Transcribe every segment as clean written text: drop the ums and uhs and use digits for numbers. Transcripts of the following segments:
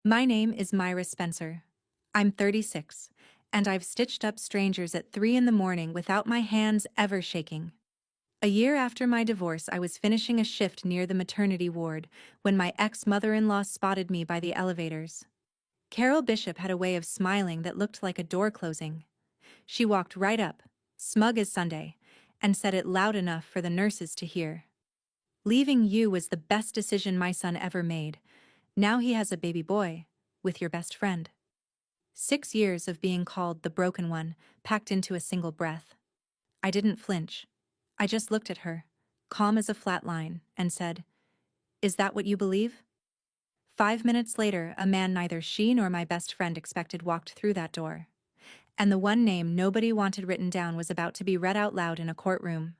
My name is Myra Spencer. I'm 36, and I've stitched up strangers at 3 in the morning without my hands ever shaking. A year after my divorce, I was finishing a shift near the maternity ward when my ex-mother-in-law spotted me by the elevators. Carol Bishop had a way of smiling that looked like a door closing. She walked right up, smug as Sunday, and said it loud enough for the nurses to hear. Leaving you was the best decision my son ever made. Now he has a baby boy, with your best friend. 6 years of being called the broken one, packed into a single breath. I didn't flinch. I just looked at her, calm as a flat line, and said, "Is that what you believe?" 5 minutes later, a man neither she nor my best friend expected walked through that door. And the one name nobody wanted written down was about to be read out loud in a courtroom.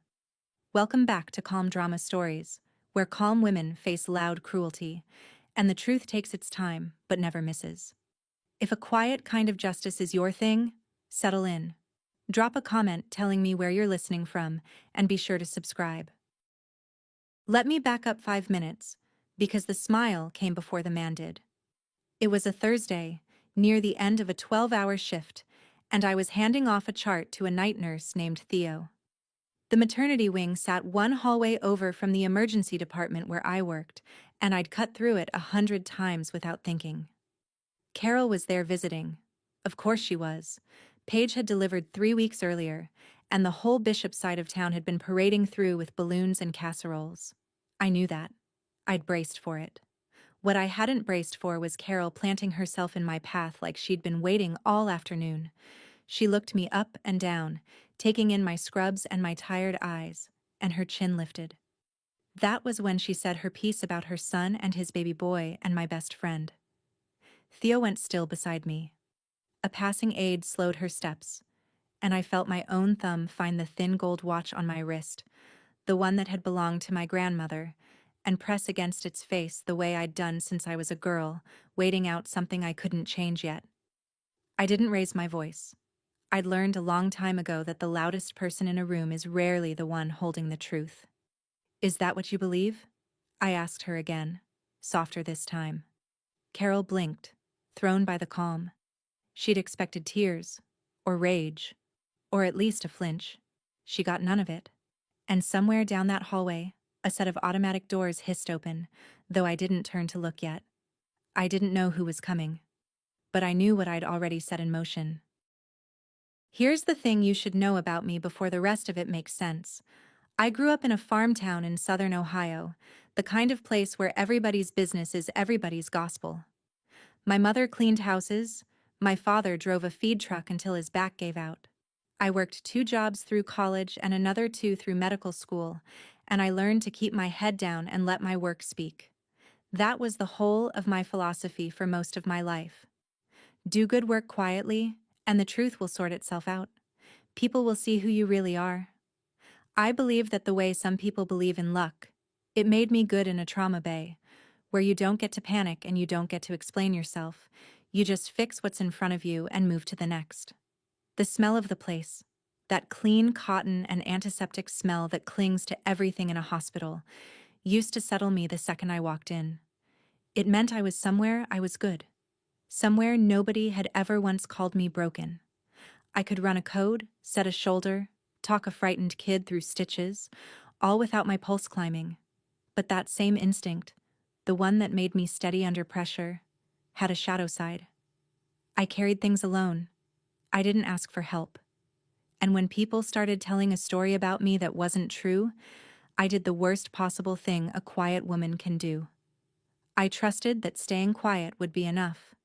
Welcome back to Calm Drama Stories, where calm women face loud cruelty, and the truth takes its time, but never misses. If a quiet kind of justice is your thing, settle in. Drop a comment telling me where you're listening from, and be sure to subscribe. Let me back up 5 minutes, because the smile came before the man did. It was a Thursday, near the end of a 12-hour shift, and I was handing off a chart to a night nurse named Theo. The maternity wing sat one hallway over from the emergency department where I worked, and I'd cut through it 100 times without thinking. Carol was there visiting. Of course she was. Paige had delivered 3 weeks earlier, and the whole Bishop side of town had been parading through with balloons and casseroles. I knew that. I'd braced for it. What I hadn't braced for was Carol planting herself in my path like she'd been waiting all afternoon. She looked me up and down, taking in my scrubs and my tired eyes, and her chin lifted. That was when she said her piece about her son and his baby boy and my best friend. Theo went still beside me. A passing aide slowed her steps, and I felt my own thumb find the thin gold watch on my wrist, the one that had belonged to my grandmother, and press against its face the way I'd done since I was a girl, waiting out something I couldn't change yet. I didn't raise my voice. I'd learned a long time ago that the loudest person in a room is rarely the one holding the truth. "Is that what you believe?" I asked her again, softer this time. Carol blinked, thrown by the calm. She'd expected tears, or rage, or at least a flinch. She got none of it. And somewhere down that hallway, a set of automatic doors hissed open, though I didn't turn to look yet. I didn't know who was coming, but I knew what I'd already set in motion. Here's the thing you should know about me before the rest of it makes sense. I grew up in a farm town in southern Ohio, the kind of place where everybody's business is everybody's gospel. My mother cleaned houses. My father drove a feed truck until his back gave out. I worked 2 jobs through college and another 2 through medical school, and I learned to keep my head down and let my work speak. That was the whole of my philosophy for most of my life. Do good work quietly, and the truth will sort itself out. People will see who you really are. I believe that the way some people believe in luck, it made me good in a trauma bay, where you don't get to panic and you don't get to explain yourself. You just fix what's in front of you and move to the next. The smell of the place, that clean cotton and antiseptic smell that clings to everything in a hospital, used to settle me the second I walked in. It meant I was somewhere I was good. Somewhere nobody had ever once called me broken. I could run a code, set a shoulder, talk a frightened kid through stitches, all without my pulse climbing. But that same instinct, the one that made me steady under pressure, had a shadow side. I carried things alone. I didn't ask for help. And when people started telling a story about me that wasn't true, I did the worst possible thing a quiet woman can do. I trusted that staying quiet would be enough.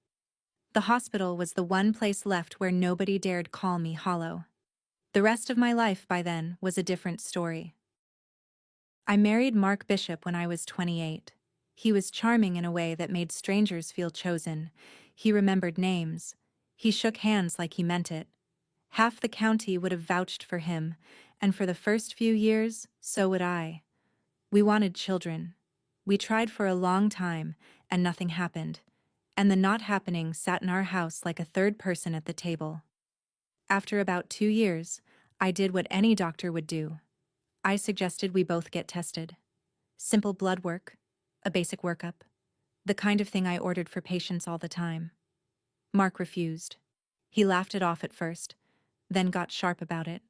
The hospital was the one place left where nobody dared call me hollow. The rest of my life by then was a different story. I married Mark Bishop when I was 28. He was charming in a way that made strangers feel chosen. He remembered names. He shook hands like he meant it. Half the county would have vouched for him, and for the first few years, so would I. We wanted children. We tried for a long time, and nothing happened. And the not happening sat in our house like a third person at the table. After about 2 years, I did what any doctor would do. I suggested we both get tested. Simple blood work, a basic workup. The kind of thing I ordered for patients all the time. Mark refused. He laughed it off at first, then got sharp about it.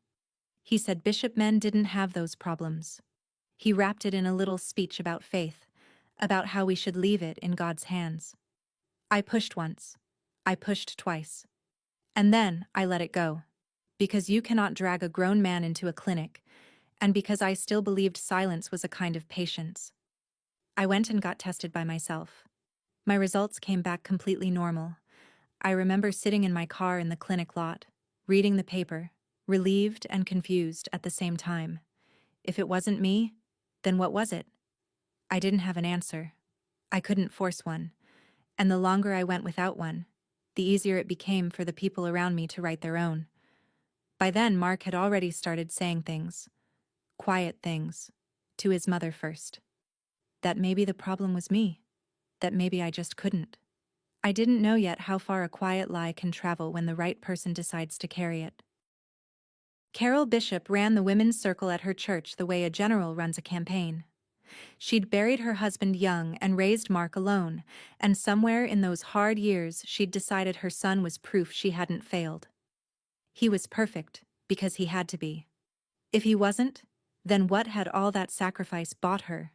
He said bishop men didn't have those problems. He wrapped it in a little speech about faith, about how we should leave it in God's hands. I pushed once. I pushed twice. And then I let it go. Because you cannot drag a grown man into a clinic, and because I still believed silence was a kind of patience. I went and got tested by myself. My results came back completely normal. I remember sitting in my car in the clinic lot, reading the paper, relieved and confused at the same time. If it wasn't me, then what was it? I didn't have an answer. I couldn't force one. And the longer I went without one, the easier it became for the people around me to write their own. By then, Mark had already started saying things, quiet things, to his mother first. That maybe the problem was me. That maybe I just couldn't. I didn't know yet how far a quiet lie can travel when the right person decides to carry it. Carol Bishop ran the women's circle at her church the way a general runs a campaign. She'd buried her husband young and raised Mark alone, and somewhere in those hard years she'd decided her son was proof she hadn't failed. He was perfect, because he had to be. If he wasn't, then what had all that sacrifice bought her?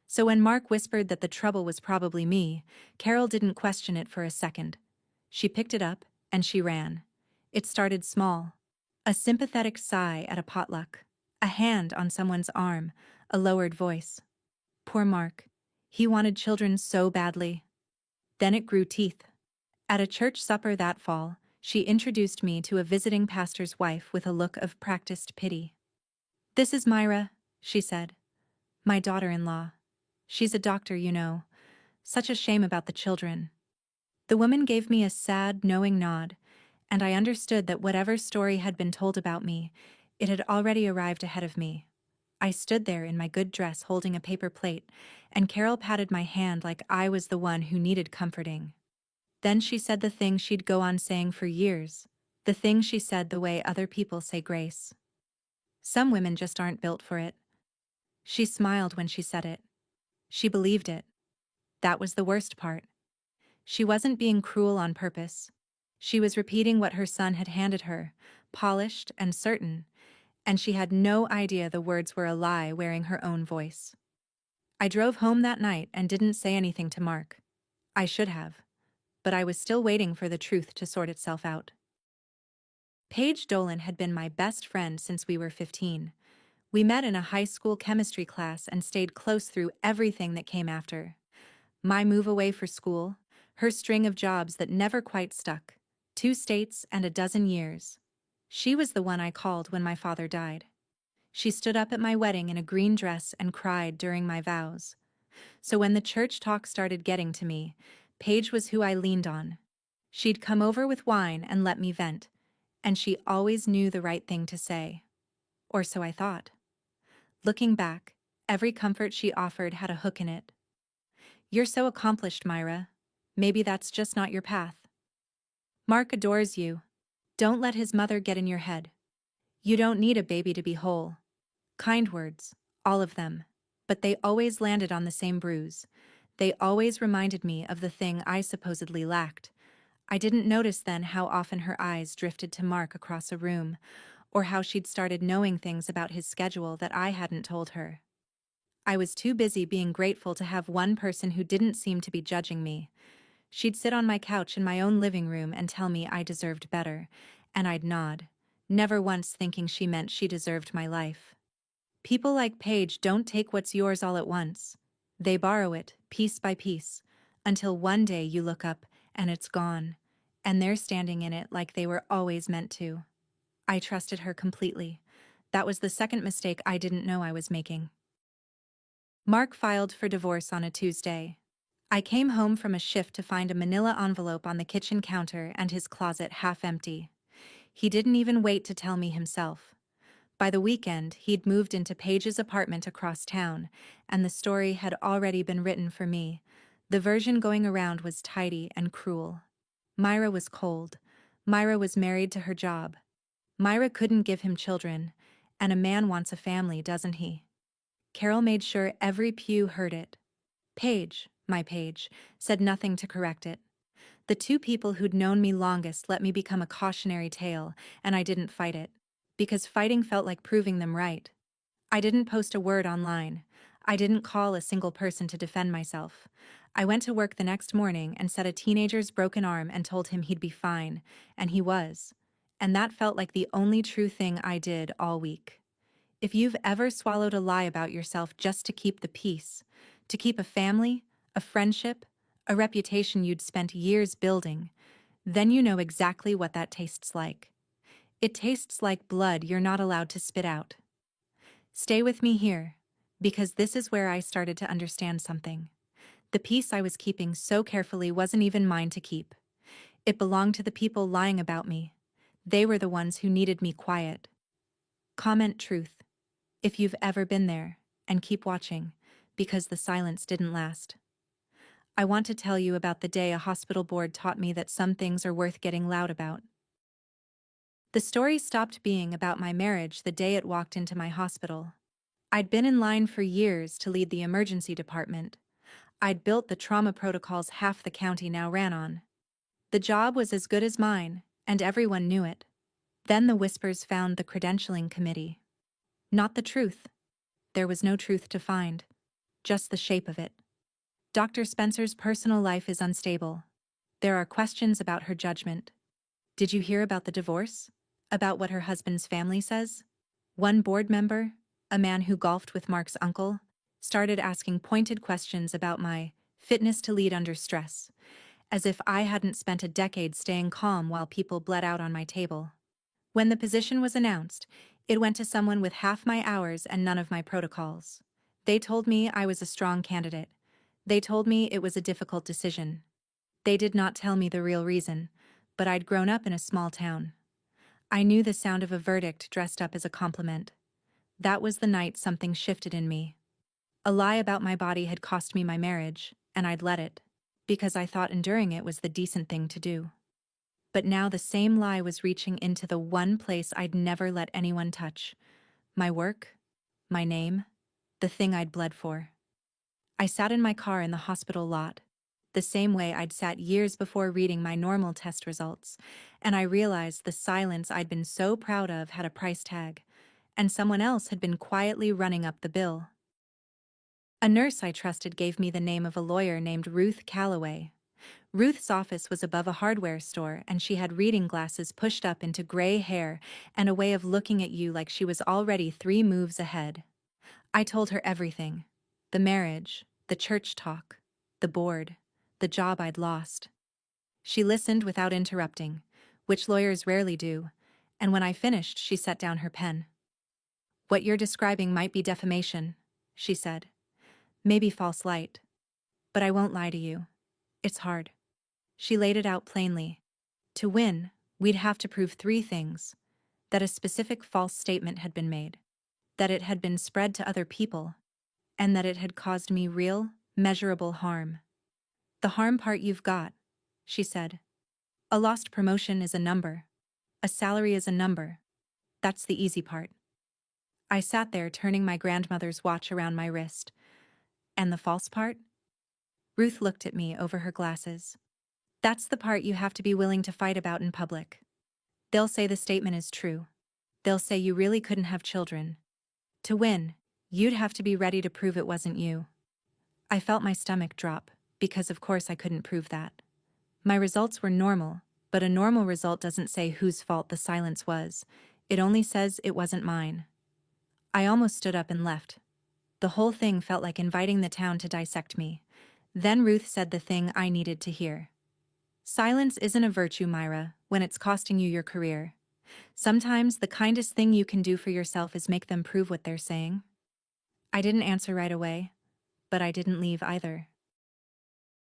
So when Mark whispered that the trouble was probably me, Carol didn't question it for a second. She picked it up, and she ran. It started small. A sympathetic sigh at a potluck. A hand on someone's arm. A lowered voice. Poor Mark. He wanted children so badly. Then it grew teeth. At a church supper that fall, she introduced me to a visiting pastor's wife with a look of practiced pity. "This is Myra," she said. "My daughter-in-law. She's a doctor, you know. Such a shame about the children." The woman gave me a sad, knowing nod, and I understood that whatever story had been told about me, it had already arrived ahead of me. I stood there in my good dress holding a paper plate, and Carol patted my hand like I was the one who needed comforting. Then she said the thing she'd go on saying for years, the thing she said the way other people say grace. Some women just aren't built for it. She smiled when she said it. She believed it. That was the worst part. She wasn't being cruel on purpose. She was repeating what her son had handed her, polished and certain, and she had no idea the words were a lie wearing her own voice. I drove home that night and didn't say anything to Mark. I should have. But I was still waiting for the truth to sort itself out. Paige Dolan had been my best friend since we were 15. We met in a high school chemistry class and stayed close through everything that came after. My move away for school, her string of jobs that never quite stuck, 2 states and a dozen years. She was the one I called when my father died. She stood up at my wedding in a green dress and cried during my vows. So when the church talk started getting to me, Paige was who I leaned on. She'd come over with wine and let me vent, and she always knew the right thing to say. Or so I thought. Looking back, every comfort she offered had a hook in it. "You're so accomplished, Myra. Maybe that's just not your path. Mark adores you. Don't let his mother get in your head. You don't need a baby to be whole." Kind words, all of them, but they always landed on the same bruise. They always reminded me of the thing I supposedly lacked. I didn't notice then how often her eyes drifted to Mark across a room, or how she'd started knowing things about his schedule that I hadn't told her. I was too busy being grateful to have one person who didn't seem to be judging me. She'd sit on my couch in my own living room and tell me I deserved better, and I'd nod, never once thinking she meant she deserved my life. People like Paige don't take what's yours all at once. They borrow it, piece by piece, until one day you look up and it's gone, and they're standing in it like they were always meant to. I trusted her completely. That was the second mistake I didn't know I was making. Mark filed for divorce on a Tuesday. I came home from a shift to find a manila envelope on the kitchen counter and his closet half empty. He didn't even wait to tell me himself. By the weekend, he'd moved into Paige's apartment across town, and the story had already been written for me. The version going around was tidy and cruel. Myra was cold. Myra was married to her job. Myra couldn't give him children, and a man wants a family, doesn't he? Carol made sure every pew heard it. "Paige, my page, said nothing to correct it. The two people who'd known me longest let me become a cautionary tale, and I didn't fight it. Because fighting felt like proving them right. I didn't post a word online. I didn't call a single person to defend myself. I went to work the next morning and set a teenager's broken arm and told him he'd be fine, and he was. And that felt like the only true thing I did all week. If you've ever swallowed a lie about yourself just to keep the peace, to keep a family, a friendship, a reputation you'd spent years building, then you know exactly what that tastes like. It tastes like blood you're not allowed to spit out. Stay with me here, because this is where I started to understand something. The peace I was keeping so carefully wasn't even mine to keep. It belonged to the people lying about me. They were the ones who needed me quiet. Comment truth, if you've ever been there, and keep watching, because the silence didn't last. I want to tell you about the day a hospital board taught me that some things are worth getting loud about. The story stopped being about my marriage the day it walked into my hospital. I'd been in line for years to lead the emergency department. I'd built the trauma protocols half the county now ran on. The job was as good as mine, and everyone knew it. Then the whispers found the credentialing committee. Not the truth. There was no truth to find. Just the shape of it. Dr. Spencer's personal life is unstable. There are questions about her judgment. Did you hear about the divorce? About what her husband's family says? One board member, a man who golfed with Mark's uncle, started asking pointed questions about my fitness to lead under stress, as if I hadn't spent a decade staying calm while people bled out on my table. When the position was announced, it went to someone with half my hours and none of my protocols. They told me I was a strong candidate. They told me it was a difficult decision. They did not tell me the real reason, but I'd grown up in a small town. I knew the sound of a verdict dressed up as a compliment. That was the night something shifted in me. A lie about my body had cost me my marriage, and I'd let it, because I thought enduring it was the decent thing to do. But now the same lie was reaching into the one place I'd never let anyone touch. My work, my name, the thing I'd bled for. I sat in my car in the hospital lot, the same way I'd sat years before reading my normal test results, and I realized the silence I'd been so proud of had a price tag, and someone else had been quietly running up the bill. A nurse I trusted gave me the name of a lawyer named Ruth Calloway. Ruth's office was above a hardware store, and she had reading glasses pushed up into gray hair and a way of looking at you like she was already 3 moves ahead. I told her everything. The marriage, the church talk, the board, the job I'd lost. She listened without interrupting, which lawyers rarely do, and when I finished she set down her pen. "What you're describing might be defamation," she said. "Maybe false light. But I won't lie to you. It's hard." She laid it out plainly. To win, we'd have to prove 3 things: that a specific false statement had been made, that it had been spread to other people, and that it had caused me real, measurable harm. "The harm part you've got," she said. "A lost promotion is a number. A salary is a number. That's the easy part." I sat there turning my grandmother's watch around my wrist. "And the false part?" Ruth looked at me over her glasses. "That's the part you have to be willing to fight about in public. They'll say the statement is true. They'll say you really couldn't have children. To win, you'd have to be ready to prove it wasn't you." I felt my stomach drop, because of course I couldn't prove that. My results were normal, but a normal result doesn't say whose fault the silence was. It only says it wasn't mine. I almost stood up and left. The whole thing felt like inviting the town to dissect me. Then Ruth said the thing I needed to hear. "Silence isn't a virtue, Myra, when it's costing you your career. Sometimes the kindest thing you can do for yourself is make them prove what they're saying." I didn't answer right away, but I didn't leave either.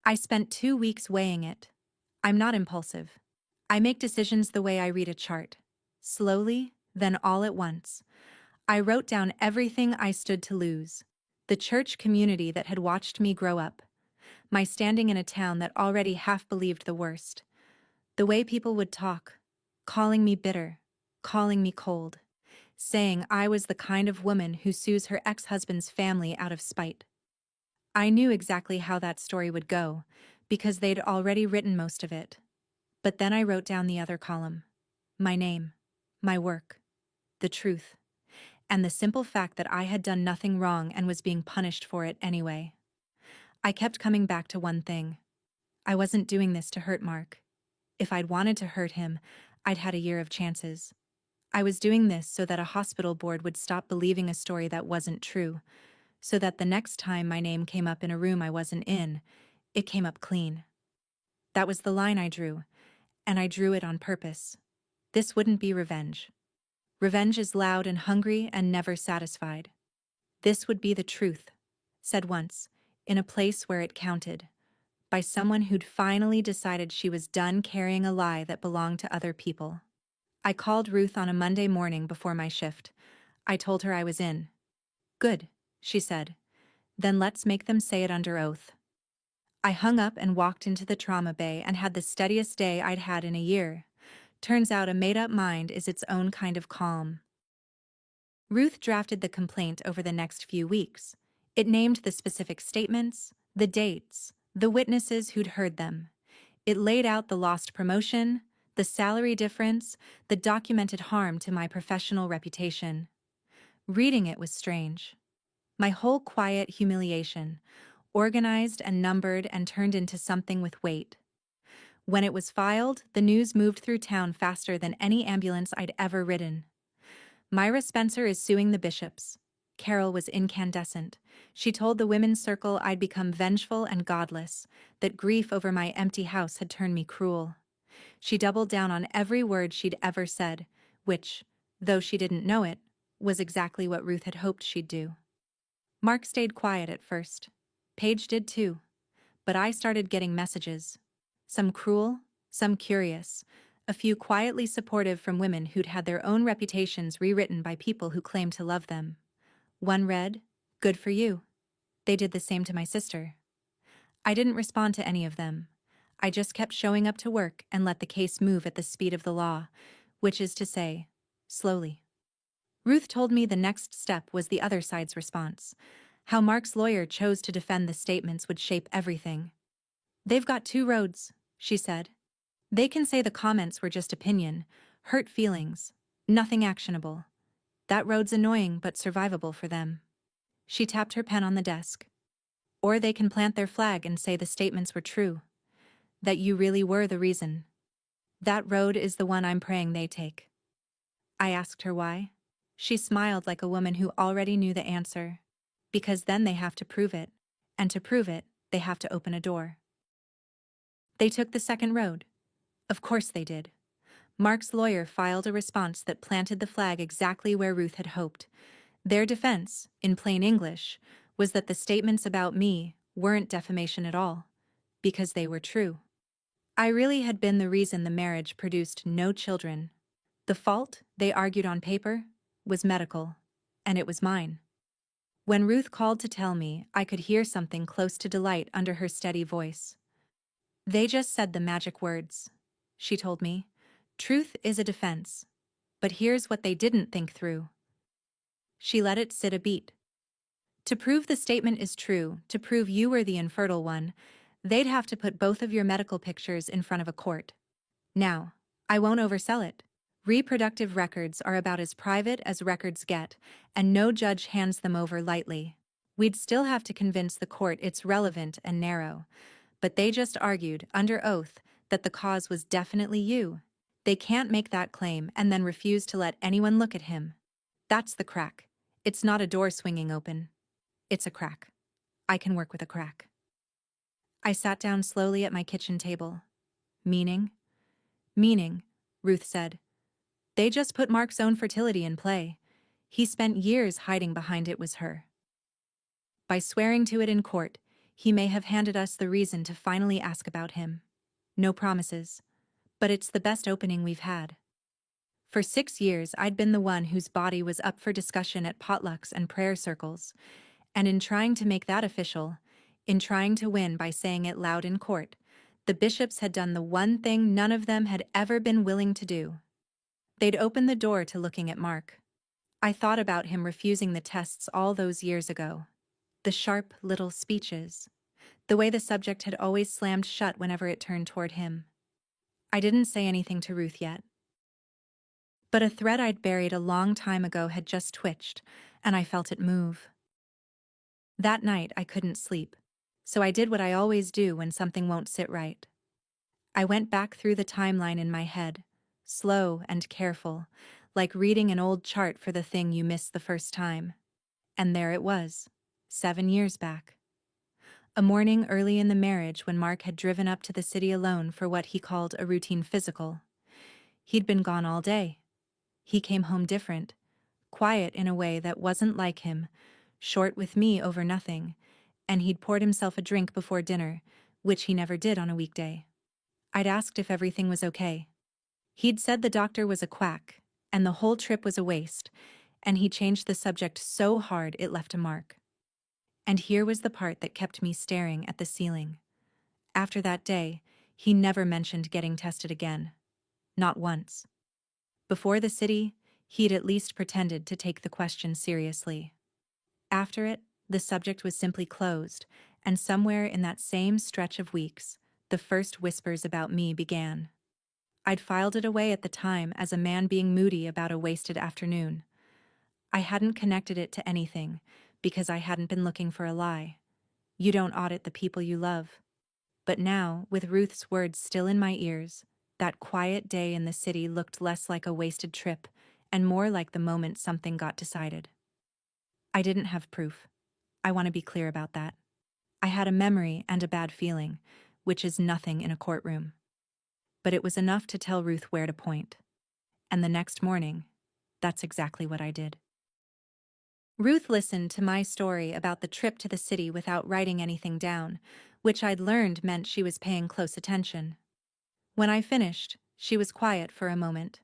I spent 2 weeks weighing it. I'm not impulsive. I make decisions the way I read a chart. Slowly, then all at once. I wrote down everything I stood to lose. The church community that had watched me grow up. My standing in a town that already half believed the worst. The way people would talk, calling me bitter, calling me cold, saying I was the kind of woman who sues her ex-husband's family out of spite. I knew exactly how that story would go, because they'd already written most of it. But then I wrote down the other column. My name, my work, the truth, and the simple fact that I had done nothing wrong and was being punished for it anyway. I kept coming back to one thing. I wasn't doing this to hurt Mark. If I'd wanted to hurt him, I'd had a year of chances. I was doing this so that a hospital board would stop believing a story that wasn't true, so that the next time my name came up in a room I wasn't in, it came up clean. That was the line I drew, and I drew it on purpose. This wouldn't be revenge. Revenge is loud and hungry and never satisfied. This would be the truth, said once, in a place where it counted, by someone who'd finally decided she was done carrying a lie that belonged to other people. I called Ruth on a Monday morning before my shift. I told her I was in. Good, she said. Then let's make them say it under oath. I hung up and walked into the trauma bay and had the steadiest day I'd had in a year. Turns out a made-up mind is its own kind of calm. Ruth drafted the complaint over the next few weeks. It named the specific statements, the dates, the witnesses who'd heard them. It laid out the lost promotion, the salary difference, the documented harm to my professional reputation. Reading it was strange. My whole quiet humiliation, organized and numbered and turned into something with weight. When it was filed, the news moved through town faster than any ambulance I'd ever ridden. Myra Spencer is suing the bishops. Carol was incandescent. She told the women's circle I'd become vengeful and godless, that grief over my empty house had turned me cruel. She doubled down on every word she'd ever said, which, though she didn't know it, was exactly what Ruth had hoped she'd do. Mark stayed quiet at first. Paige did too. But I started getting messages. Some cruel, some curious, a few quietly supportive from women who'd had their own reputations rewritten by people who claimed to love them. One read, "Good for you." They did the same to my sister. I didn't respond to any of them. I just kept showing up to work and let the case move at the speed of the law, which is to say, slowly. Ruth told me the next step was the other side's response. How Mark's lawyer chose to defend the statements would shape everything. They've got two roads, she said. They can say the comments were just opinion, hurt feelings, nothing actionable. That road's annoying but survivable for them. She tapped her pen on the desk. Or they can plant their flag and say the statements were true. That you really were the reason. That road is the one I'm praying they take. I asked her why. She smiled like a woman who already knew the answer. Because then they have to prove it. And to prove it, they have to open a door. They took the second road. Of course they did. Mark's lawyer filed a response that planted the flag exactly where Ruth had hoped. Their defense, in plain English, was that the statements about me weren't defamation at all, because they were true. I really had been the reason the marriage produced no children. The fault, they argued on paper, was medical, and it was mine. When Ruth called to tell me, I could hear something close to delight under her steady voice. They just said the magic words, she told me. Truth is a defense. But here's what they didn't think through. She let it sit a beat. To prove the statement is true, to prove you were the infertile one, they'd have to put both of your medical pictures in front of a court. Now, I won't oversell it. Reproductive records are about as private as records get, and no judge hands them over lightly. We'd still have to convince the court it's relevant and narrow. But they just argued, under oath, that the cause was definitely you. They can't make that claim and then refuse to let anyone look at him. That's the crack. It's not a door swinging open. It's a crack. I can work with a crack. I sat down slowly at my kitchen table. Meaning? Meaning, Ruth said. They just put Mark's own fertility in play. He spent years hiding behind it was her. By swearing to it in court, he may have handed us the reason to finally ask about him. No promises. But it's the best opening we've had. For 6 years, I'd been the one whose body was up for discussion at potlucks and prayer circles, and in trying to make that official, in trying to win by saying it loud in court, the bishops had done the one thing none of them had ever been willing to do. They'd opened the door to looking at Mark. I thought about him refusing the tests all those years ago. The sharp, little speeches. The way the subject had always slammed shut whenever it turned toward him. I didn't say anything to Ruth yet. But a thread I'd buried a long time ago had just twitched, and I felt it move. That night I couldn't sleep, so I did what I always do when something won't sit right. I went back through the timeline in my head, slow and careful, like reading an old chart for the thing you missed the first time. And there it was, 7 years back. A morning early in the marriage when Mark had driven up to the city alone for what he called a routine physical. He'd been gone all day. He came home different, quiet in a way that wasn't like him, short with me over nothing, and he'd poured himself a drink before dinner, which he never did on a weekday. I'd asked if everything was okay. He'd said the doctor was a quack, and the whole trip was a waste, and he changed the subject so hard it left a mark. And here was the part that kept me staring at the ceiling. After that day, he never mentioned getting tested again. Not once. Before the city, he'd at least pretended to take the question seriously. After it, the subject was simply closed, and somewhere in that same stretch of weeks, the first whispers about me began. I'd filed it away at the time as a man being moody about a wasted afternoon. I hadn't connected it to anything, because I hadn't been looking for a lie. You don't audit the people you love. But now, with Ruth's words still in my ears, that quiet day in the city looked less like a wasted trip and more like the moment something got decided. I didn't have proof. I want to be clear about that. I had a memory and a bad feeling, which is nothing in a courtroom. But it was enough to tell Ruth where to point. And the next morning, that's exactly what I did. Ruth listened to my story about the trip to the city without writing anything down, which I'd learned meant she was paying close attention. When I finished, she was quiet for a moment.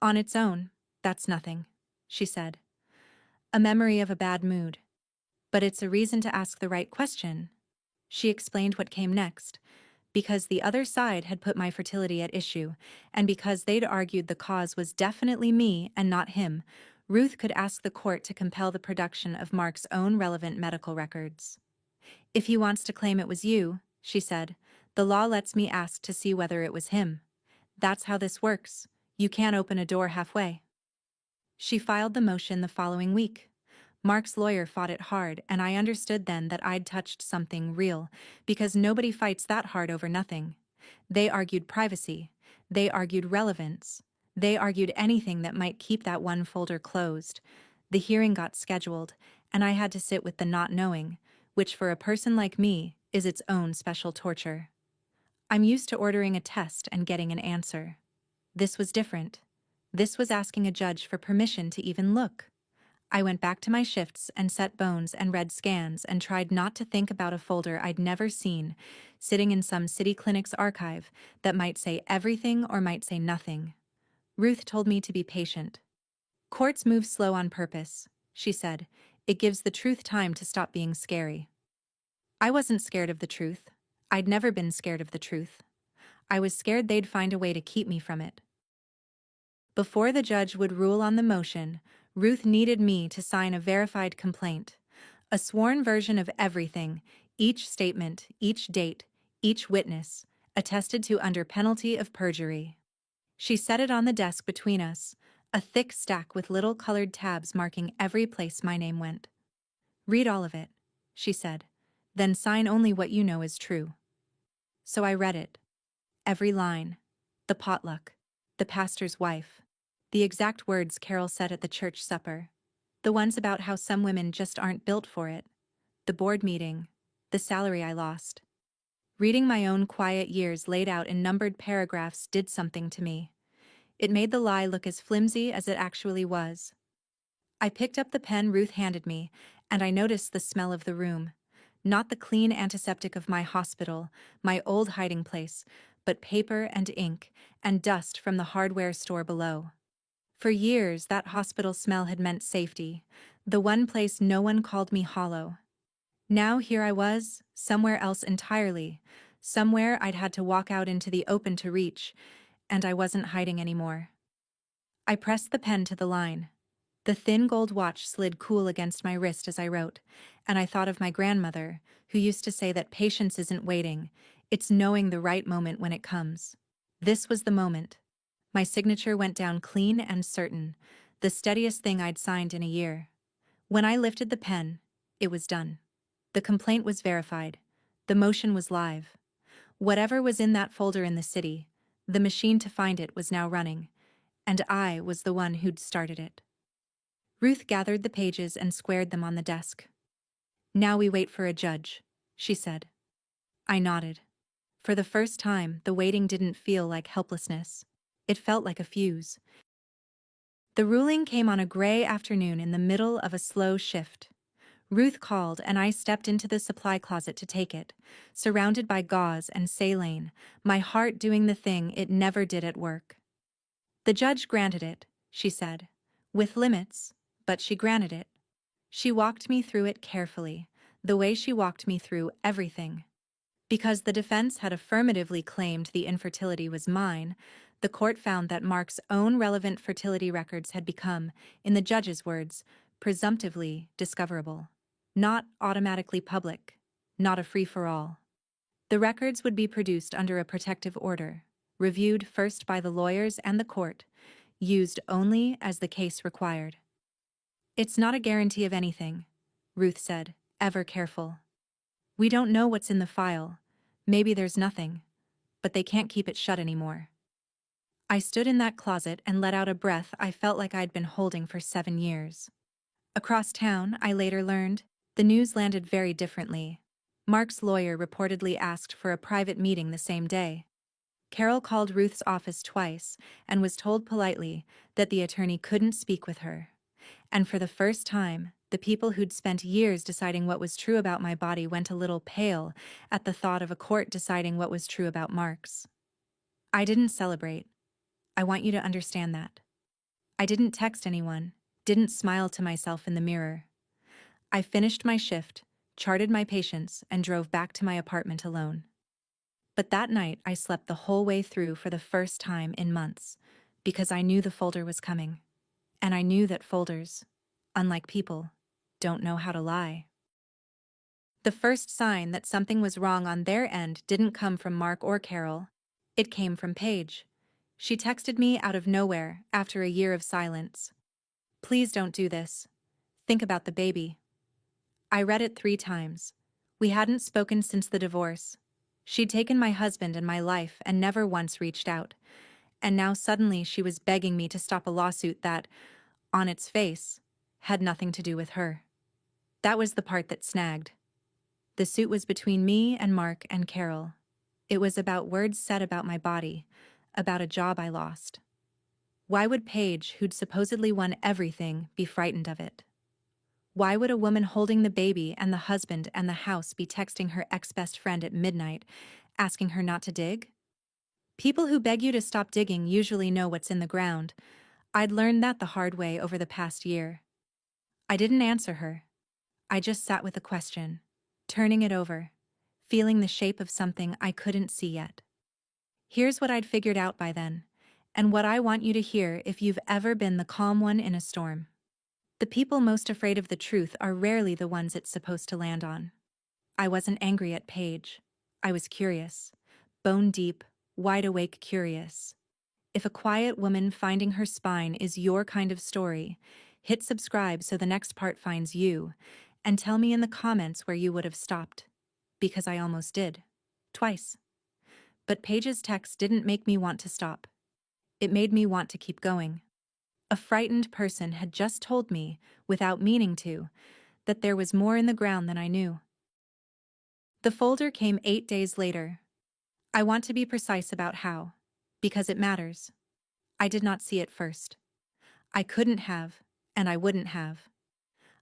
On its own, that's nothing, she said. A memory of a bad mood. But it's a reason to ask the right question. She explained what came next. Because the other side had put my fertility at issue, and because they'd argued the cause was definitely me and not him, Ruth could ask the court to compel the production of Mark's own relevant medical records. If he wants to claim it was you, she said, the law lets me ask to see whether it was him. That's how this works. You can't open a door halfway. She filed the motion the following week. Mark's lawyer fought it hard, and I understood then that I'd touched something real, because nobody fights that hard over nothing. They argued privacy. They argued relevance. They argued anything that might keep that one folder closed. The hearing got scheduled, and I had to sit with the not knowing, which for a person like me is its own special torture. I'm used to ordering a test and getting an answer. This was different. This was asking a judge for permission to even look. I went back to my shifts and set bones and read scans and tried not to think about a folder I'd never seen, sitting in some city clinic's archive that might say everything or might say nothing. Ruth told me to be patient. Courts move slow on purpose, she said. It gives the truth time to stop being scary. I wasn't scared of the truth. I'd never been scared of the truth. I was scared they'd find a way to keep me from it. Before the judge would rule on the motion, Ruth needed me to sign a verified complaint, a sworn version of everything, each statement, each date, each witness, attested to under penalty of perjury. She set it on the desk between us, a thick stack with little colored tabs marking every place my name went. Read all of it, she said, then sign only what you know is true. So I read it. Every line. The potluck. The pastor's wife. The exact words Carol said at the church supper. The ones about how some women just aren't built for it. The board meeting. The salary I lost. Reading my own quiet years laid out in numbered paragraphs did something to me. It made the lie look as flimsy as it actually was. I picked up the pen Ruth handed me, and I noticed the smell of the room. Not the clean antiseptic of my hospital, my old hiding place, but paper and ink, and dust from the hardware store below. For years, that hospital smell had meant safety, the one place no one called me hollow. Now here I was, somewhere else entirely, somewhere I'd had to walk out into the open to reach, and I wasn't hiding anymore. I pressed the pen to the line. The thin gold watch slid cool against my wrist as I wrote, and I thought of my grandmother, who used to say that patience isn't waiting, it's knowing the right moment when it comes. This was the moment. My signature went down clean and certain, the steadiest thing I'd signed in a year. When I lifted the pen, it was done. The complaint was verified. The motion was live. Whatever was in that folder in the city, the machine to find it was now running, and I was the one who'd started it. Ruth gathered the pages and squared them on the desk. "Now we wait for a judge," she said. I nodded. For the first time, the waiting didn't feel like helplessness. It felt like a fuse. The ruling came on a gray afternoon in the middle of a slow shift. Ruth called and I stepped into the supply closet to take it, surrounded by gauze and saline, my heart doing the thing it never did at work. "The judge granted it," she said. "With limits, but she granted it." She walked me through it carefully, the way she walked me through everything. Because the defense had affirmatively claimed the infertility was mine, the court found that Mark's own relevant fertility records had become, in the judge's words, presumptively discoverable. Not automatically public, not a free-for-all. The records would be produced under a protective order, reviewed first by the lawyers and the court, used only as the case required. "It's not a guarantee of anything," Ruth said, ever careful. "We don't know what's in the file. Maybe there's nothing. But they can't keep it shut anymore." I stood in that closet and let out a breath I felt like I'd been holding for 7 years. Across town, I later learned, the news landed very differently. Mark's lawyer reportedly asked for a private meeting the same day. Carol called Ruth's office twice and was told politely that the attorney couldn't speak with her. And for the first time, the people who'd spent years deciding what was true about my body went a little pale at the thought of a court deciding what was true about Mark's. I didn't celebrate. I want you to understand that. I didn't text anyone, didn't smile to myself in the mirror. I finished my shift, charted my patients, and drove back to my apartment alone. But that night I slept the whole way through for the first time in months, because I knew the folder was coming. And I knew that folders, unlike people, don't know how to lie. The first sign that something was wrong on their end didn't come from Mark or Carol. It came from Paige. She texted me out of nowhere after a year of silence. "Please don't do this. Think about the baby." I read it 3 times. We hadn't spoken since the divorce. She'd taken my husband and my life and never once reached out. And now suddenly she was begging me to stop a lawsuit that, on its face, had nothing to do with her. That was the part that snagged. The suit was between me and Mark and Carol. It was about words said about my body, about a job I lost. Why would Paige, who'd supposedly won everything, be frightened of it? Why would a woman holding the baby and the husband and the house be texting her ex-best friend at midnight, asking her not to dig? People who beg you to stop digging usually know what's in the ground. I'd learned that the hard way over the past year. I didn't answer her. I just sat with the question, turning it over, feeling the shape of something I couldn't see yet. Here's what I'd figured out by then, and what I want you to hear if you've ever been the calm one in a storm. The people most afraid of the truth are rarely the ones it's supposed to land on. I wasn't angry at Paige. I was curious. Bone deep, wide awake curious. If a quiet woman finding her spine is your kind of story, hit subscribe so the next part finds you, and tell me in the comments where you would have stopped. Because I almost did. Twice. But Paige's text didn't make me want to stop. It made me want to keep going. A frightened person had just told me, without meaning to, that there was more in the ground than I knew. The folder came 8 days later. I want to be precise about how, because it matters. I did not see it first. I couldn't have, and I wouldn't have.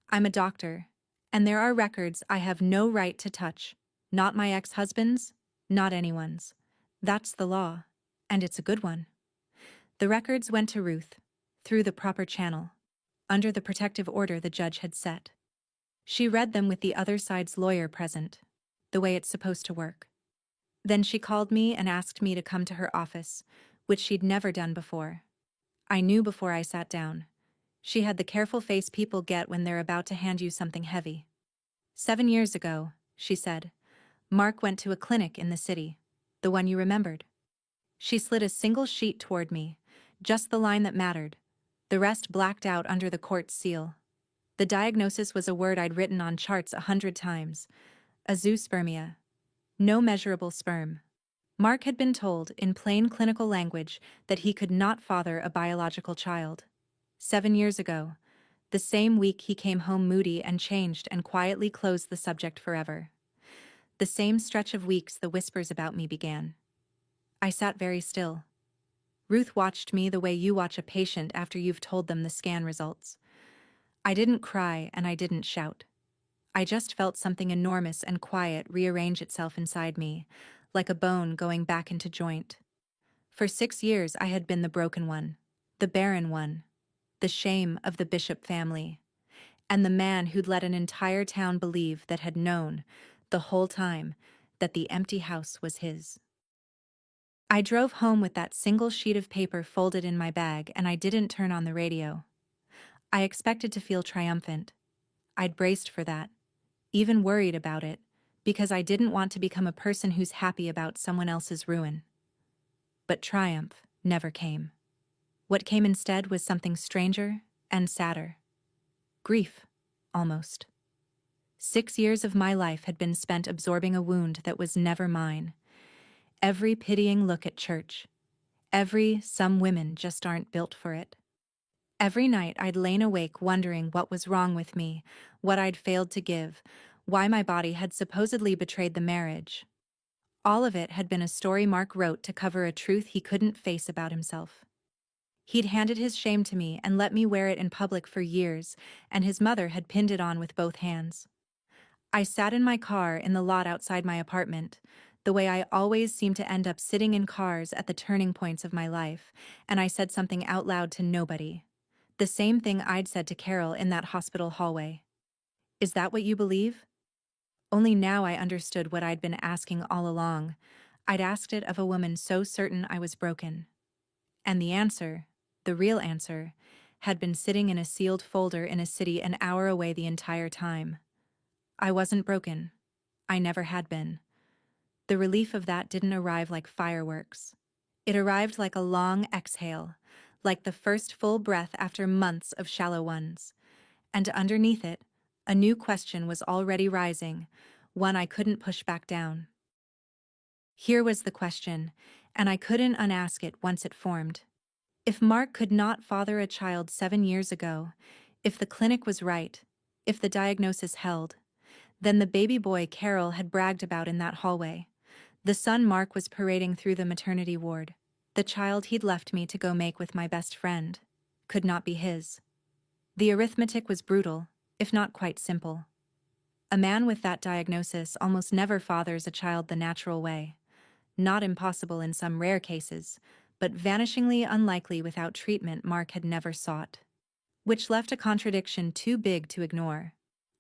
I'm a doctor, and there are records I have no right to touch, not my ex-husband's, not anyone's. That's the law, and it's a good one. The records went to Ruth, through the proper channel, under the protective order the judge had set. She read them with the other side's lawyer present, the way it's supposed to work. Then she called me and asked me to come to her office, which she'd never done before. I knew before I sat down. She had the careful face people get when they're about to hand you something heavy. 7 years ago, she said, Mark went to a clinic in the city. The one you remembered. She slid a single sheet toward me, just the line that mattered. The rest blacked out under the court's seal. The diagnosis was a word I'd written on charts 100 times. Azoospermia. No measurable sperm. Mark had been told, in plain clinical language, that he could not father a biological child. 7 years ago, the same week he came home moody and changed and quietly closed the subject forever. The same stretch of weeks the whispers about me began. I sat very still. Ruth watched me the way you watch a patient after you've told them the scan results. I didn't cry and I didn't shout. I just felt something enormous and quiet rearrange itself inside me, like a bone going back into joint. For 6 years I had been the broken one, the barren one, the shame of the Bishop family, and the man who'd let an entire town believe that had known, the whole time, that the empty house was his. I drove home with that single sheet of paper folded in my bag and I didn't turn on the radio. I expected to feel triumphant. I'd braced for that, even worried about it, because I didn't want to become a person who's happy about someone else's ruin. But triumph never came. What came instead was something stranger and sadder. Grief, almost. 6 years of my life had been spent absorbing a wound that was never mine. Every pitying look at church. Every "some women just aren't built for it." Every night I'd lain awake wondering what was wrong with me, what I'd failed to give, why my body had supposedly betrayed the marriage. All of it had been a story Mark wrote to cover a truth he couldn't face about himself. He'd handed his shame to me and let me wear it in public for years, and his mother had pinned it on with both hands. I sat in my car in the lot outside my apartment, the way I always seem to end up sitting in cars at the turning points of my life, and I said something out loud to nobody. The same thing I'd said to Carol in that hospital hallway. Is that what you believe? Only now I understood what I'd been asking all along. I'd asked it of a woman so certain I was broken. And the answer, the real answer, had been sitting in a sealed folder in a city an hour away the entire time. I wasn't broken. I never had been. The relief of that didn't arrive like fireworks. It arrived like a long exhale, like the first full breath after months of shallow ones. And underneath it, a new question was already rising, one I couldn't push back down. Here was the question, and I couldn't unask it once it formed. If Mark could not father a child 7 years ago, if the clinic was right, if the diagnosis held, then the baby boy Carol had bragged about in that hallway, the son Mark was parading through the maternity ward, the child he'd left me to go make with my best friend, could not be his. The arithmetic was brutal, if not quite simple. A man with that diagnosis almost never fathers a child the natural way. Not impossible in some rare cases, but vanishingly unlikely without treatment Mark had never sought. Which left a contradiction too big to ignore.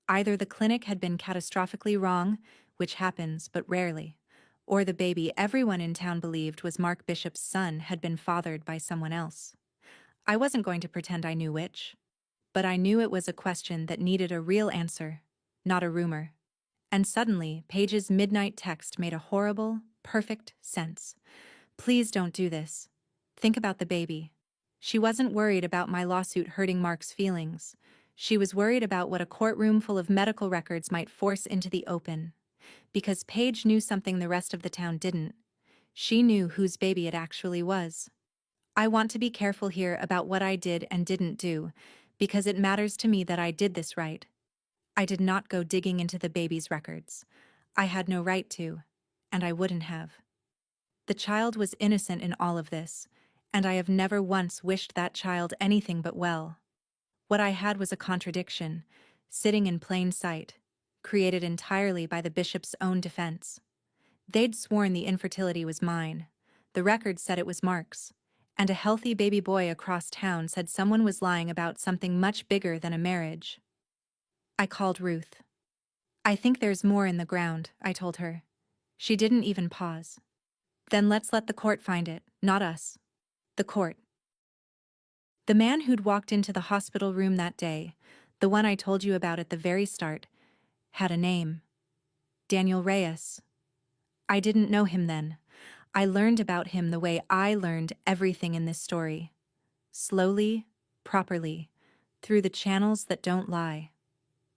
Either the clinic had been catastrophically wrong, which happens but rarely, or the baby everyone in town believed was Mark Bishop's son had been fathered by someone else. I wasn't going to pretend I knew which. But I knew it was a question that needed a real answer, not a rumor. And suddenly, Paige's midnight text made a horrible, perfect sense. Please don't do this. Think about the baby. She wasn't worried about my lawsuit hurting Mark's feelings. She was worried about what a courtroom full of medical records might force into the open. Because Paige knew something the rest of the town didn't. She knew whose baby it actually was. I want to be careful here about what I did and didn't do, because it matters to me that I did this right. I did not go digging into the baby's records. I had no right to, and I wouldn't have. The child was innocent in all of this, and I have never once wished that child anything but well. What I had was a contradiction, sitting in plain sight, created entirely by the bishop's own defense. They'd sworn the infertility was mine. The record said it was Mark's. And a healthy baby boy across town said someone was lying about something much bigger than a marriage. I called Ruth. I think there's more in the ground, I told her. She didn't even pause. Then let's let the court find it, not us. The court. The man who'd walked into the hospital room that day, the one I told you about at the very start, had a name. Daniel Reyes. I didn't know him then. I learned about him the way I learned everything in this story. Slowly, properly, through the channels that don't lie.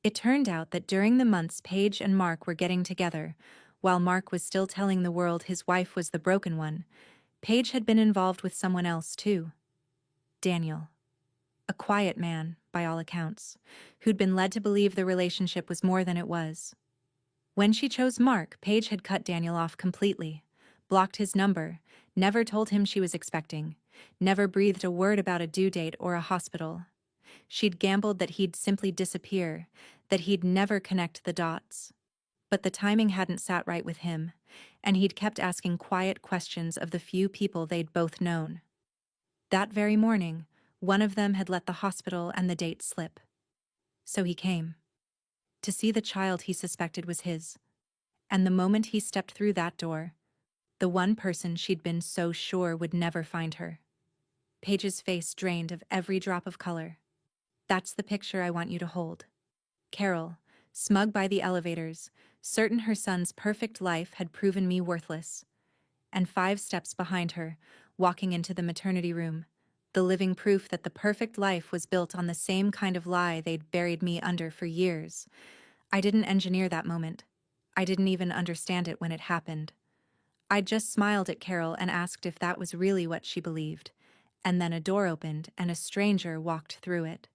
It turned out that during the months Paige and Mark were getting together, while Mark was still telling the world his wife was the broken one, Paige had been involved with someone else too. Daniel. A quiet man, by all accounts, who'd been led to believe the relationship was more than it was. When she chose Mark, Paige had cut Daniel off completely, blocked his number, never told him she was expecting, never breathed a word about a due date or a hospital. She'd gambled that he'd simply disappear, that he'd never connect the dots. But the timing hadn't sat right with him, and he'd kept asking quiet questions of the few people they'd both known. That very morning, one of them had let the hospital and the date slip. So he came. To see the child he suspected was his. And the moment he stepped through that door, the one person she'd been so sure would never find her. Paige's face drained of every drop of color. That's the picture I want you to hold. Carol, smug by the elevators, certain her son's perfect life had proven me worthless. And 5 steps behind her, walking into the maternity room, the living proof that the perfect life was built on the same kind of lie they'd buried me under for years. I didn't engineer that moment. I didn't even understand it when it happened. I just smiled at Carol and asked if that was really what she believed. And then a door opened and a stranger walked through it.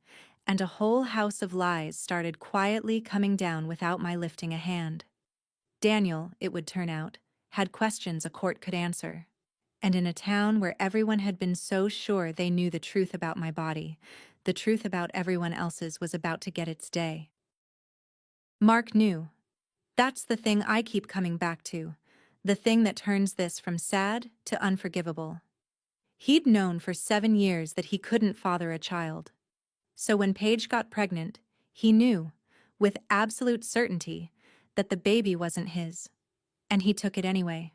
And a whole house of lies started quietly coming down without my lifting a hand. Daniel, it would turn out, had questions a court could answer. And in a town where everyone had been so sure they knew the truth about my body, the truth about everyone else's was about to get its day. Mark knew. That's the thing I keep coming back to, the thing that turns this from sad to unforgivable. He'd known for 7 years that he couldn't father a child. So when Paige got pregnant, he knew, with absolute certainty, that the baby wasn't his. And he took it anyway.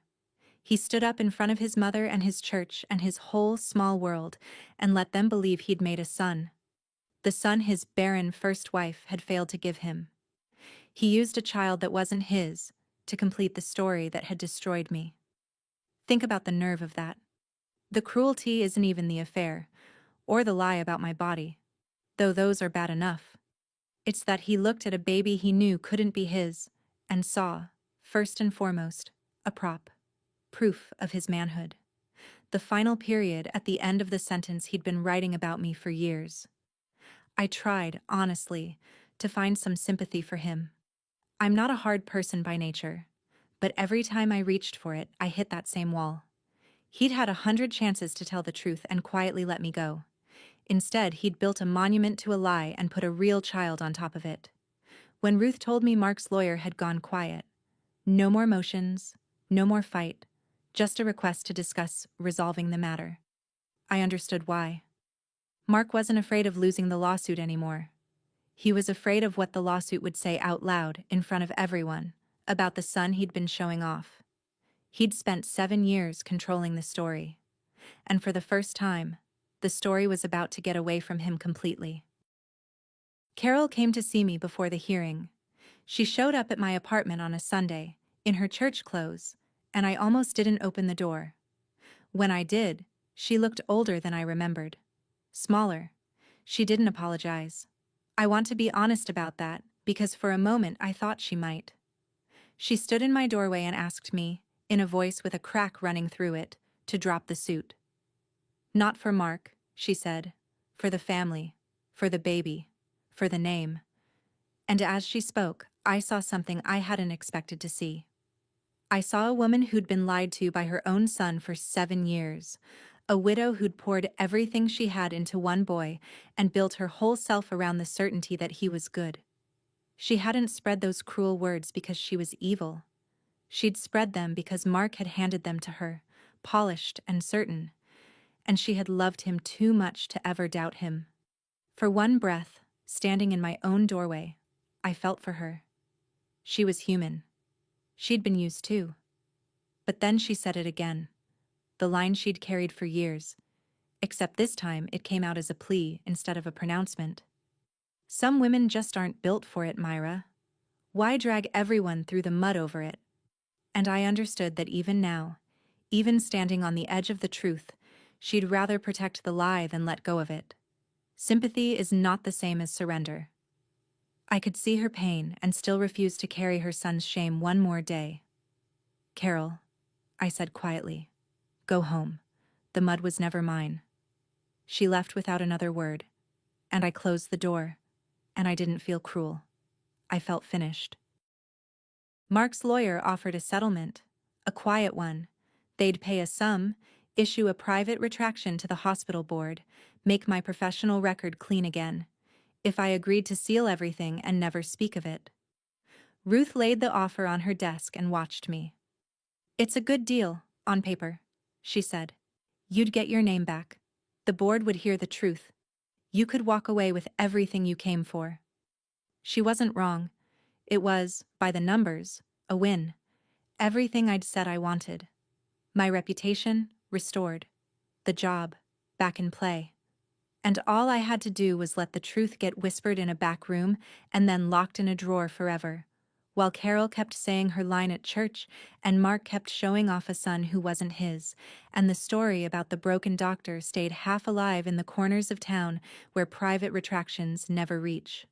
He stood up in front of his mother and his church and his whole small world and let them believe he'd made a son. The son his barren first wife had failed to give him. He used a child that wasn't his to complete the story that had destroyed me. Think about the nerve of that. The cruelty isn't even the affair, or the lie about my body, though those are bad enough. It's that he looked at a baby he knew couldn't be his, and saw, first and foremost, a prop. Proof of his manhood. The final period at the end of the sentence he'd been writing about me for years. I tried, honestly, to find some sympathy for him. I'm not a hard person by nature, but every time I reached for it, I hit that same wall. He'd had 100 chances to tell the truth and quietly let me go. Instead, he'd built a monument to a lie and put a real child on top of it. When Ruth told me Mark's lawyer had gone quiet, no more motions, no more fight, just a request to discuss resolving the matter. I understood why. Mark wasn't afraid of losing the lawsuit anymore. He was afraid of what the lawsuit would say out loud, in front of everyone, about the son he'd been showing off. He'd spent 7 years controlling the story. And for the first time, the story was about to get away from him completely. Carol came to see me before the hearing. She showed up at my apartment on a Sunday, in her church clothes, and I almost didn't open the door. When I did, she looked older than I remembered. Smaller. She didn't apologize. I want to be honest about that, because for a moment I thought she might. She stood in my doorway and asked me, in a voice with a crack running through it, to drop the suit. Not for Mark, she said. For the family. For the baby. For the name. And as she spoke, I saw something I hadn't expected to see. I saw a woman who'd been lied to by her own son for 7 years. A widow who'd poured everything she had into one boy and built her whole self around the certainty that he was good. She hadn't spread those cruel words because she was evil. She'd spread them because Mark had handed them to her, polished and certain, and she had loved him too much to ever doubt him. For one breath, standing in my own doorway, I felt for her. She was human. She'd been used too. But then she said it again, the line she'd carried for years. Except this time it came out as a plea instead of a pronouncement. Some women just aren't built for it, Myra. Why drag everyone through the mud over it? And I understood that even now, even standing on the edge of the truth, she'd rather protect the lie than let go of it. Sympathy is not the same as surrender. I could see her pain and still refused to carry her son's shame one more day. Carol, I said quietly, go home. The mud was never mine. She left without another word, and I closed the door, and I didn't feel cruel. I felt finished. Mark's lawyer offered a settlement, a quiet one. They'd pay a sum, issue a private retraction to the hospital board, make my professional record clean again, if I agreed to seal everything and never speak of it. Ruth laid the offer on her desk and watched me. It's a good deal, on paper, she said. You'd get your name back. The board would hear the truth. You could walk away with everything you came for. She wasn't wrong. It was, by the numbers, a win. Everything I'd said I wanted. My reputation, restored. The job, back in play. And all I had to do was let the truth get whispered in a back room and then locked in a drawer forever, while Carol kept saying her line at church and Mark kept showing off a son who wasn't his, and the story about the broken doctor stayed half alive in the corners of town where private retractions never reach.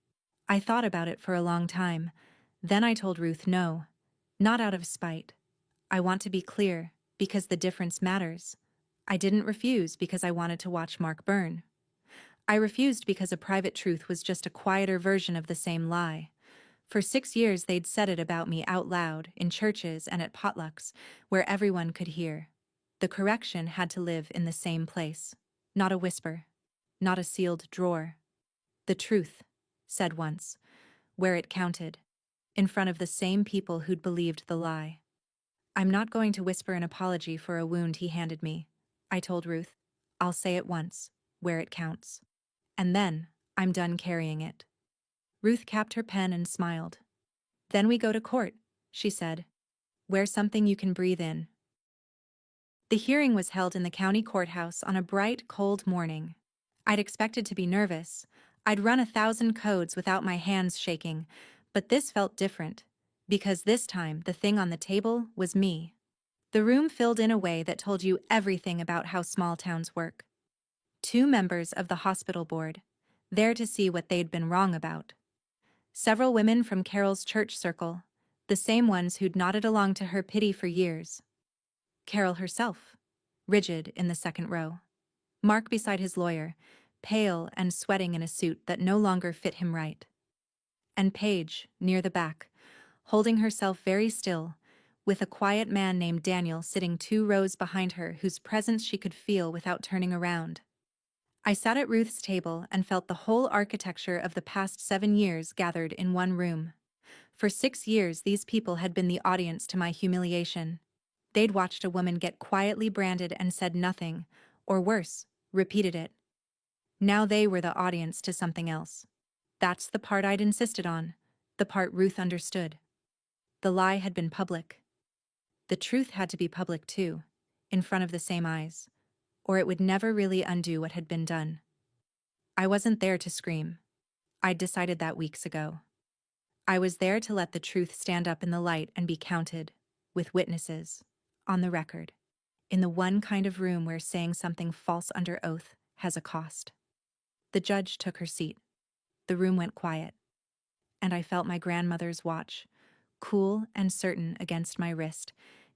I thought about it for a long time. Then I told Ruth no. Not out of spite. I want to be clear, because the difference matters. I didn't refuse because I wanted to watch Mark burn. I refused because a private truth was just a quieter version of the same lie. For 6 years they'd said it about me out loud, in churches and at potlucks, where everyone could hear. The correction had to live in the same place. Not a whisper. Not a sealed drawer. The truth, said once, where it counted, in front of the same people who'd believed the lie. I'm not going to whisper an apology for a wound he handed me, I told Ruth. I'll say it once, where it counts. And then, I'm done carrying it. Ruth capped her pen and smiled. Then we go to court, she said. Wear something you can breathe in. The hearing was held in the county courthouse on a bright, cold morning. I'd expected to be nervous. I'd run 1,000 codes without my hands shaking, but this felt different, because this time the thing on the table was me. The room filled in a way that told you everything about how small towns work. 2 members of the hospital board, there to see what they'd been wrong about. Several women from Carol's church circle, the same ones who'd nodded along to her pity for years. Carol herself, rigid in the second row. Mark beside his lawyer, pale and sweating in a suit that no longer fit him right. And Paige, near the back, holding herself very still, with a quiet man named Daniel sitting 2 rows behind her whose presence she could feel without turning around. I sat at Ruth's table and felt the whole architecture of the past 7 years gathered in one room. For 6 years these people had been the audience to my humiliation. They'd watched a woman get quietly branded and said nothing, or worse, repeated it. Now they were the audience to something else. That's the part I'd insisted on, the part Ruth understood. The lie had been public. The truth had to be public too, in front of the same eyes, or it would never really undo what had been done. I wasn't there to scream. I'd decided that weeks ago. I was there to let the truth stand up in the light and be counted, with witnesses, on the record, in the one kind of room where saying something false under oath has a cost. The judge took her seat. The room went quiet, and I felt my grandmother's watch, cool and certain against my wrist,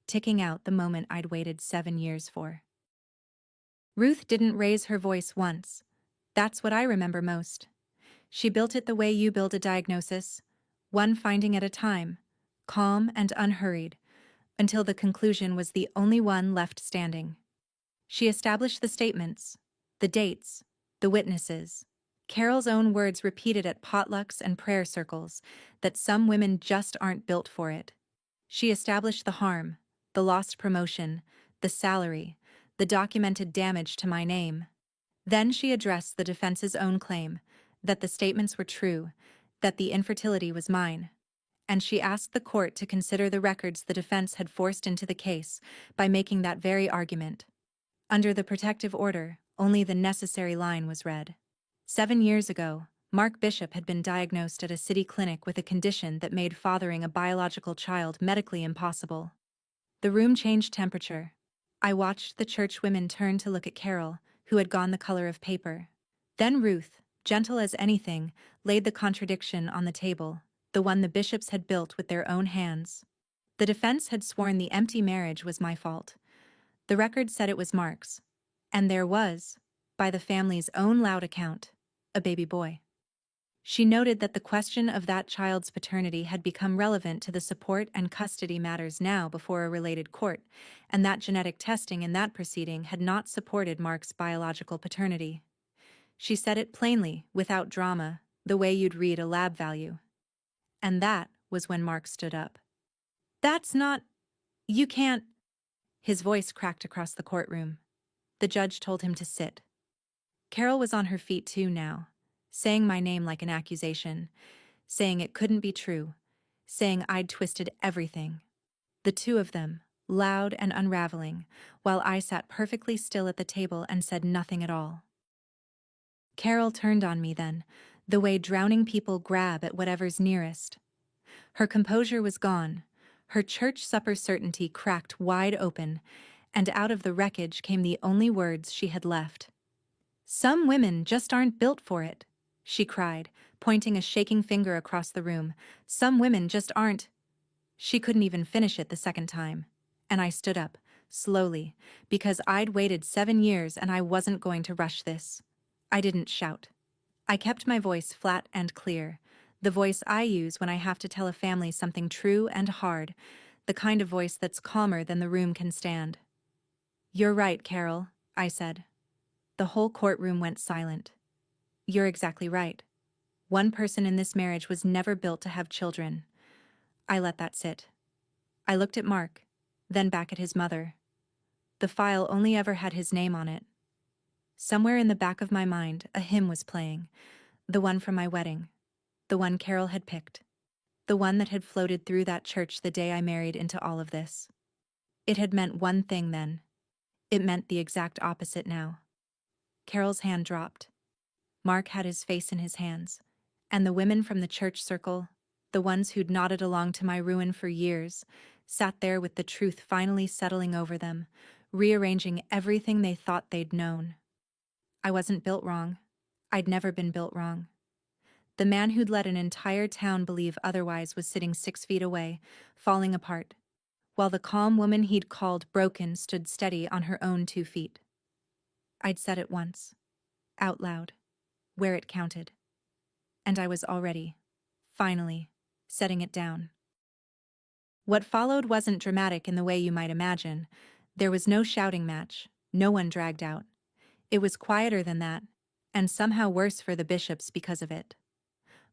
ticking out the moment I'd waited 7 years for. Ruth didn't raise her voice once. That's what I remember most. She built it the way you build a diagnosis, one finding at a time, calm and unhurried, until the conclusion was the only one left standing. She established the statements, the dates, the witnesses, Carol's own words repeated at potlucks and prayer circles, that some women just aren't built for it. She established the harm, the lost promotion, the salary, the documented damage to my name. Then she addressed the defense's own claim, that the statements were true, that the infertility was mine. And she asked the court to consider the records the defense had forced into the case by making that very argument. Under the protective order, only the necessary line was read. 7 years ago, Mark Bishop had been diagnosed at a city clinic with a condition that made fathering a biological child medically impossible. The room changed temperature. I watched the church women turn to look at Carol, who had gone the color of paper. Then Ruth, gentle as anything, laid the contradiction on the table, the one the bishops had built with their own hands. The defense had sworn the empty marriage was my fault. The record said it was Mark's. And there was, by the family's own loud account, a baby boy. She noted that the question of that child's paternity had become relevant to the support and custody matters now before a related court, and that genetic testing in that proceeding had not supported Mark's biological paternity. She said it plainly, without drama, the way you'd read a lab value. And that was when Mark stood up. "That's not... You can't..." His voice cracked across the courtroom. The judge told him to sit. Carol was on her feet too now, saying my name like an accusation, saying it couldn't be true, saying I'd twisted everything. The two of them, loud and unraveling, while I sat perfectly still at the table and said nothing at all. Carol turned on me then, the way drowning people grab at whatever's nearest. Her composure was gone, her church supper certainty cracked wide open, and out of the wreckage came the only words she had left. "Some women just aren't built for it," she cried, pointing a shaking finger across the room. "Some women just aren't..." She couldn't even finish it the second time. And I stood up, slowly, because I'd waited 7 years and I wasn't going to rush this. I didn't shout. I kept my voice flat and clear, the voice I use when I have to tell a family something true and hard, the kind of voice that's calmer than the room can stand. "You're right, Carol," I said. The whole courtroom went silent. "You're exactly right. One person in this marriage was never built to have children." I let that sit. I looked at Mark, then back at his mother. The file only ever had his name on it. Somewhere in the back of my mind, a hymn was playing, the one from my wedding, the one Carol had picked, the one that had floated through that church the day I married into all of this. It had meant one thing then. It meant the exact opposite now. Carol's hand dropped. Mark had his face in his hands, and the women from the church circle, the ones who'd nodded along to my ruin for years, sat there with the truth finally settling over them, rearranging everything they thought they'd known. I wasn't built wrong. I'd never been built wrong. The man who'd let an entire town believe otherwise was sitting 6 feet away, falling apart, while the calm woman he'd called broken stood steady on her own 2 feet. I'd said it once, out loud, where it counted. And I was already, finally, setting it down. What followed wasn't dramatic in the way you might imagine. There was no shouting match, no one dragged out. It was quieter than that, and somehow worse for the bishops because of it.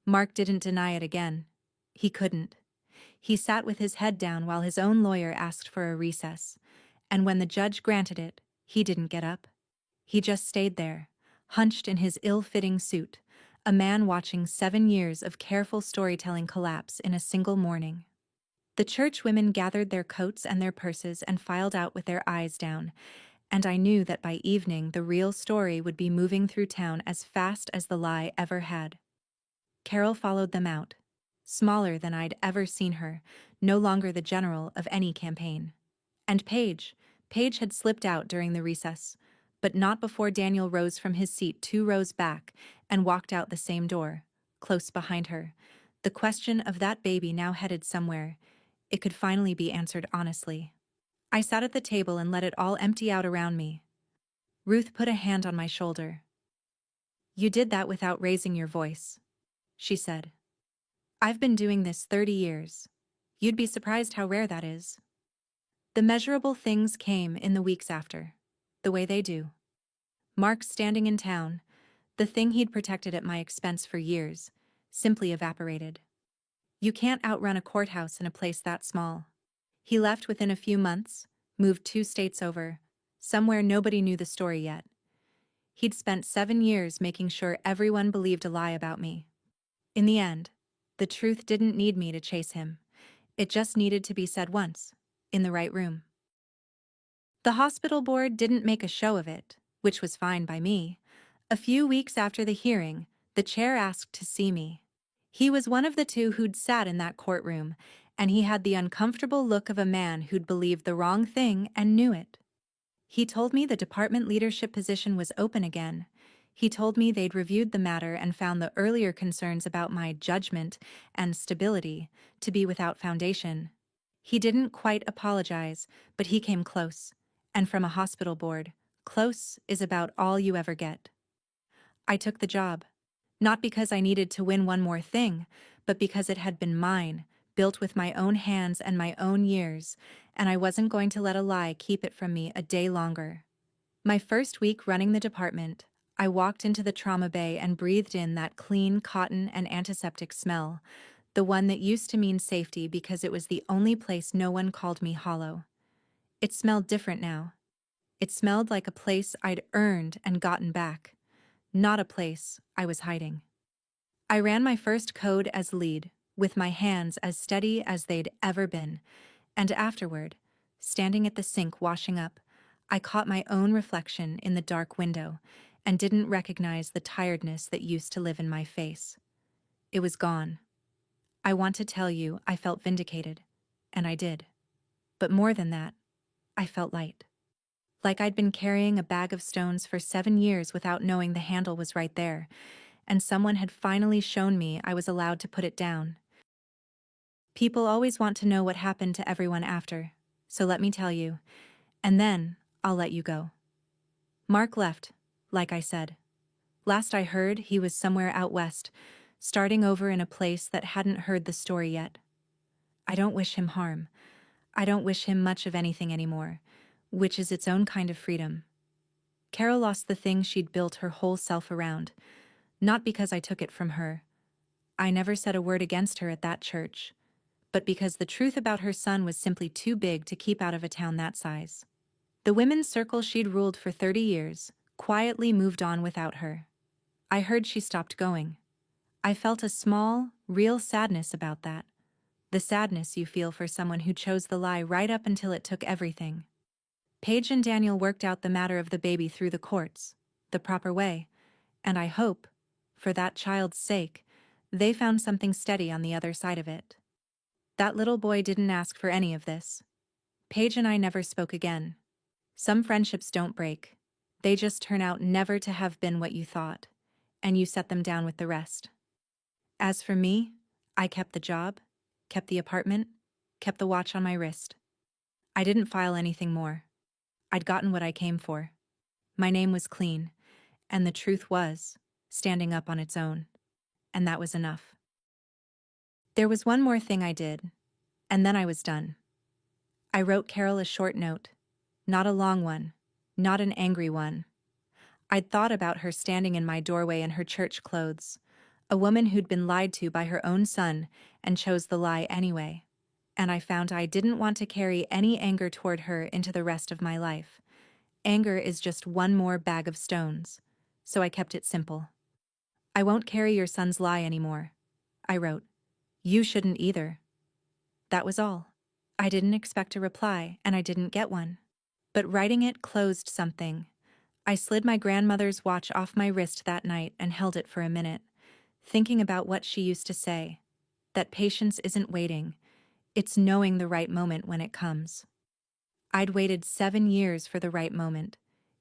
Mark didn't deny it again. He couldn't. He sat with his head down while his own lawyer asked for a recess, and when the judge granted it, he didn't get up. He just stayed there, hunched in his ill-fitting suit, a man watching 7 years of careful storytelling collapse in a single morning. The church women gathered their coats and their purses and filed out with their eyes down, and I knew that by evening the real story would be moving through town as fast as the lie ever had. Carol followed them out, smaller than I'd ever seen her, no longer the general of any campaign. And Paige had slipped out during the recess, but not before Daniel rose from his seat 2 rows back and walked out the same door, close behind her. The question of that baby now headed somewhere. It could finally be answered honestly. I sat at the table and let it all empty out around me. Ruth put a hand on my shoulder. "You did that without raising your voice," she said. "I've been doing this 30 years. You'd be surprised how rare that is." The measurable things came in the weeks after, the way they do. Mark standing in town, the thing he'd protected at my expense for years, simply evaporated. You can't outrun a courthouse in a place that small. He left within a few months, moved 2 states over, somewhere nobody knew the story yet. He'd spent 7 years making sure everyone believed a lie about me. In the end, the truth didn't need me to chase him. It just needed to be said once, in the right room. The hospital board didn't make a show of it, which was fine by me. A few weeks after the hearing, the chair asked to see me. He was one of the two who'd sat in that courtroom, and he had the uncomfortable look of a man who'd believed the wrong thing and knew it. He told me the department leadership position was open again. He told me they'd reviewed the matter and found the earlier concerns about my judgment and stability to be without foundation. He didn't quite apologize, but he came close. And from a hospital board, close is about all you ever get. I took the job. Not because I needed to win one more thing, but because it had been mine, built with my own hands and my own years, and I wasn't going to let a lie keep it from me a day longer. My first week running the department, I walked into the trauma bay and breathed in that clean cotton and antiseptic smell, the one that used to mean safety because it was the only place no one called me hollow. It smelled different now. It smelled like a place I'd earned and gotten back, not a place I was hiding. I ran my first code as lead, with my hands as steady as they'd ever been, and afterward, standing at the sink washing up, I caught my own reflection in the dark window and didn't recognize the tiredness that used to live in my face. It was gone. I want to tell you I felt vindicated, and I did. But more than that, I felt light. Like I'd been carrying a bag of stones for 7 years without knowing the handle was right there, and someone had finally shown me I was allowed to put it down. People always want to know what happened to everyone after, so let me tell you, and then I'll let you go. Mark left, like I said. Last I heard, he was somewhere out west, starting over in a place that hadn't heard the story yet. I don't wish him harm. I don't wish him much of anything anymore, which is its own kind of freedom. Carol lost the thing she'd built her whole self around, not because I took it from her. I never said a word against her at that church, but because the truth about her son was simply too big to keep out of a town that size. The women's circle she'd ruled for 30 years quietly moved on without her. I heard she stopped going. I felt a small, real sadness about that. The sadness you feel for someone who chose the lie right up until it took everything. Paige and Daniel worked out the matter of the baby through the courts, the proper way, and I hope, for that child's sake, they found something steady on the other side of it. That little boy didn't ask for any of this. Paige and I never spoke again. Some friendships don't break. They just turn out never to have been what you thought, and you set them down with the rest. As for me, I kept the job, kept the apartment, kept the watch on my wrist. I didn't file anything more. I'd gotten what I came for. My name was clean, and the truth was standing up on its own, and that was enough. There was one more thing I did, and then I was done. I wrote Carol a short note, not a long one, not an angry one. I'd thought about her standing in my doorway in her church clothes, a woman who'd been lied to by her own son and chose the lie anyway, and I found I didn't want to carry any anger toward her into the rest of my life. Anger is just one more bag of stones, so I kept it simple. I won't carry your son's lie anymore, I wrote. You shouldn't either. That was all. I didn't expect a reply, and I didn't get one. But writing it closed something. I slid my grandmother's watch off my wrist that night and held it for a minute, thinking about what she used to say, that patience isn't waiting, it's knowing the right moment when it comes. I'd waited 7 years for the right moment.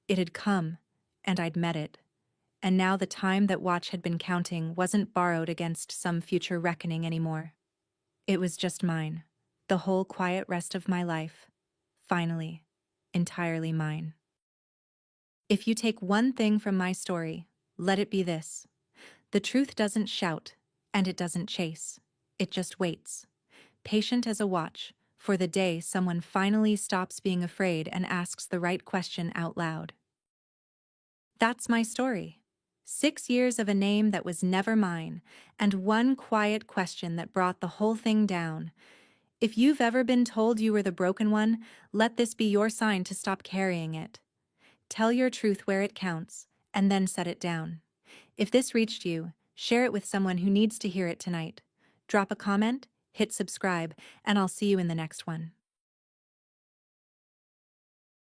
It had come, and I'd met it. And now the time that watch had been counting wasn't borrowed against some future reckoning anymore. It was just mine, the whole quiet rest of my life, finally, entirely mine. If you take one thing from my story, let it be this. The truth doesn't shout, and it doesn't chase. It just waits, patient as a watch, for the day someone finally stops being afraid and asks the right question out loud. That's my story. 6 years of a name that was never mine, and one quiet question that brought the whole thing down. If you've ever been told you were the broken one, let this be your sign to stop carrying it. Tell your truth where it counts, and then set it down. If this reached you, share it with someone who needs to hear it tonight. Drop a comment, hit subscribe, and I'll see you in the next one.